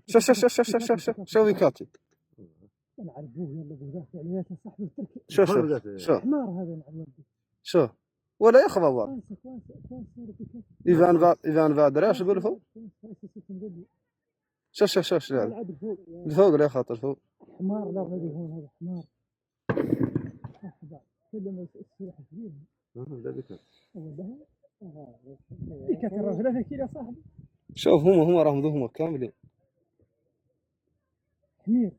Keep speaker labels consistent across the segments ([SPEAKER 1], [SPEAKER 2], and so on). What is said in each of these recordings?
[SPEAKER 1] شو شو شو شو شو شو شو شو ويكاتي
[SPEAKER 2] نعرفوه يلا بوزاف عليها صاحب التركي.
[SPEAKER 1] شو
[SPEAKER 2] حمار هذا نعرفه.
[SPEAKER 1] شو ولا يخبر إيفان فادر ايش يقول فوق؟ شو الفوق لا خاطر فوق
[SPEAKER 2] حمار. لا غادي هون هذا حمار. كلهم السلاح كبير.
[SPEAKER 3] لا بكت.
[SPEAKER 2] بكت الرجل 3 كيلو يا صاحبي.
[SPEAKER 1] شوف هم راهم ذوهم كاملين.
[SPEAKER 2] حمير.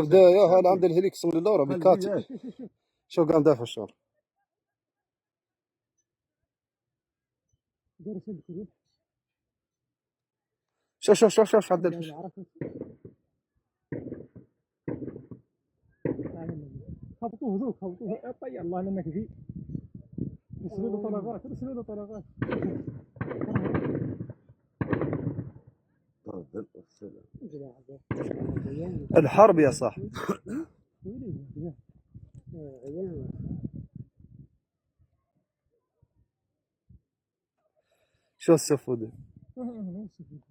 [SPEAKER 1] بداية هذا عند الهليكس من اللورا بكاتي. شو قام دافع الشهر. شوف عدل.
[SPEAKER 2] خبطوه ذوك خبطوه طي الله لانك فيه. ارسلوا له طلقات.
[SPEAKER 1] الحرب يا صاحبي. شو السفود؟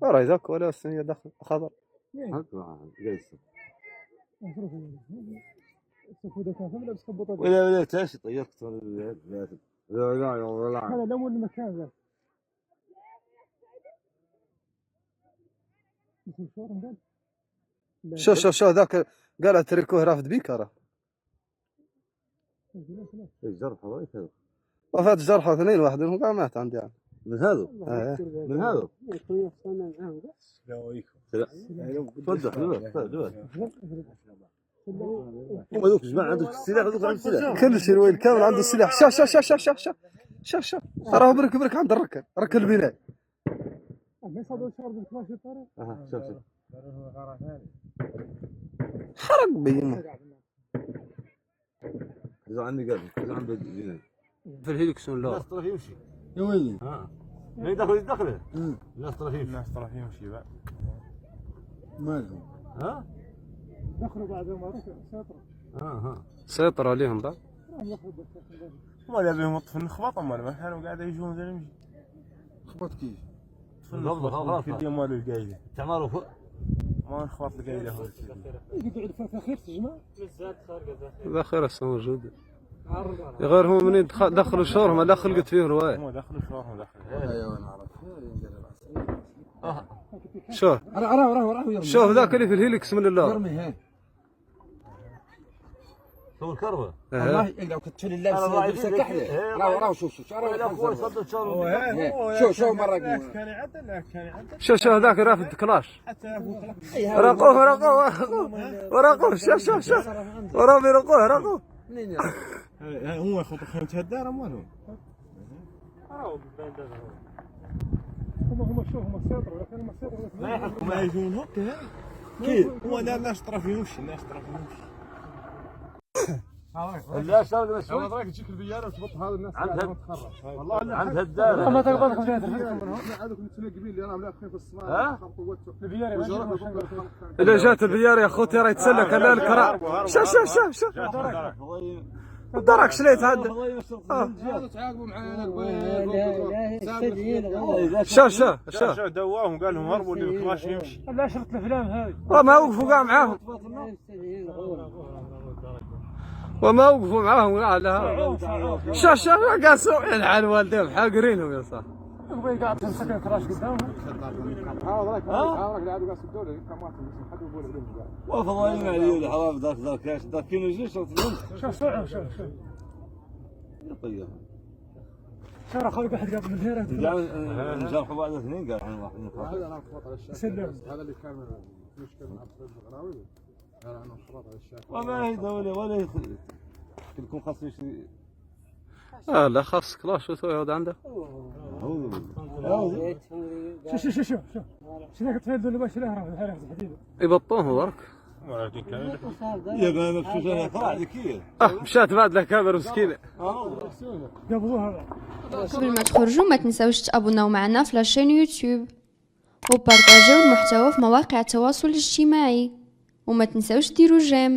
[SPEAKER 1] راي ذاك ولا السنية داخل خضر.
[SPEAKER 3] ولا تاش طيرت
[SPEAKER 2] لا هذا لو المكان ذا.
[SPEAKER 1] شو ذاك قال اتركوه رافد بيكره.
[SPEAKER 3] الجرح وايد هذا.
[SPEAKER 1] وفات جرحه 2 واحد منهم قام مات عندي يعني.
[SPEAKER 3] من هذا؟ من هذا؟ دوك جماعة عندك السلاح وذوك عندك السلاح.
[SPEAKER 1] كل شيء الويل كامل عنده السلاح. شوف تراه برك عند رك البناء.
[SPEAKER 2] ما يصادوا شرب الكلاش الطريق.
[SPEAKER 3] شوف
[SPEAKER 1] حرق بيمه.
[SPEAKER 3] إذا عندي قلب إذا عندي جنين
[SPEAKER 1] في الهليكسون لا.
[SPEAKER 3] الناس ترى يمشي. يا ويلي. ما يدخله. الناس ترى يمشي بعد. مالهم؟
[SPEAKER 2] دخلوا بعد ما ركعوا سيطرة.
[SPEAKER 1] سيطر عليهم بعد.
[SPEAKER 4] ما يبيهم يطفن خبطهم ولا ما كانوا قاعد يجون زي المشي.
[SPEAKER 3] خبط كيف؟
[SPEAKER 4] خلاص كل يوم مال القايله.
[SPEAKER 3] تعمروا فوق.
[SPEAKER 4] ما نخبط القايله هون.
[SPEAKER 2] يقعد في خير تجمع.
[SPEAKER 1] ذخيرة موجودة. غير هم منين دخلوا شهرهم ما دخل قلت فيه رواية.
[SPEAKER 4] هم دخلوا شهرهم
[SPEAKER 3] ايوه نعرف.
[SPEAKER 1] شوف ذاك اللي في الهيليكس من الله.
[SPEAKER 3] ارمي هي. شو الكربة؟
[SPEAKER 5] والله لو كنت تشيل اللبس كحله. راهو شوف شو مرة
[SPEAKER 4] كان يعدل
[SPEAKER 1] شوف ذاك رافد كلاش. رقوه شوف ورامي رقوه.
[SPEAKER 4] هو يخوض خيمة هالدار مالهم.
[SPEAKER 2] هم سيطروا لكن هم سيطروا
[SPEAKER 4] ما يحكوا ما يجون هوك كيف هو الناس ترى في يمشي
[SPEAKER 3] لا شغله بس
[SPEAKER 4] والله رايك تجيك البياره وتبط هذا الناس
[SPEAKER 3] تخرج والله عند هالدار
[SPEAKER 2] ما تقبل خذيت
[SPEAKER 4] هذوك السنه قبيل اللي انا ملاك في الصناعه
[SPEAKER 1] إذا جات البيار يا خوتي راه يتسلك على الكرا. شوف الدرك شليت هذا. شوف
[SPEAKER 4] دواهم قال لهم هربوا اللي الكلاش يمشي.
[SPEAKER 2] لا شفت الافلام هذه.
[SPEAKER 1] ما وقفوا قاع معاهم. على شوف قاسوا على والديهم حاقرينهم يا صاحبي.
[SPEAKER 2] تبغي قاعد تمسك الكراش قدامهم.
[SPEAKER 4] هذاك قاعد يقاس الدوله كان ما حد يقول عليهم.
[SPEAKER 3] وفضايين عليه الحرام ذاك كانوا يجلس
[SPEAKER 2] شوف
[SPEAKER 3] طيب
[SPEAKER 2] ترى خلق واحد قبل من هنا
[SPEAKER 3] نجرحوا بعد 2 قال احنا واحد
[SPEAKER 4] هذا انا انخبط على الشاشه. هذا اللي كان مشكله مع الصيد الغراوي. انا انخبط على الشاشه.
[SPEAKER 3] وما هي دوله ولا كلكم خاص يشتري.
[SPEAKER 1] لا خاص كلاش وتوي هذا عنده.
[SPEAKER 2] شوف شنو كتفيد اللي باش له راه حديده.
[SPEAKER 1] يبطوه برك.
[SPEAKER 3] يا بان نفسه فرع كيف.
[SPEAKER 1] مشات بعد له كاميرا مسكينه.
[SPEAKER 2] قبضوها.
[SPEAKER 6] قبل ما تخرجوا ما تنساوش تابوناو معنا في لاشين يوتيوب وبارطاجيو المحتوى في مواقع التواصل الاجتماعي وما تنساوش ديروا جيم.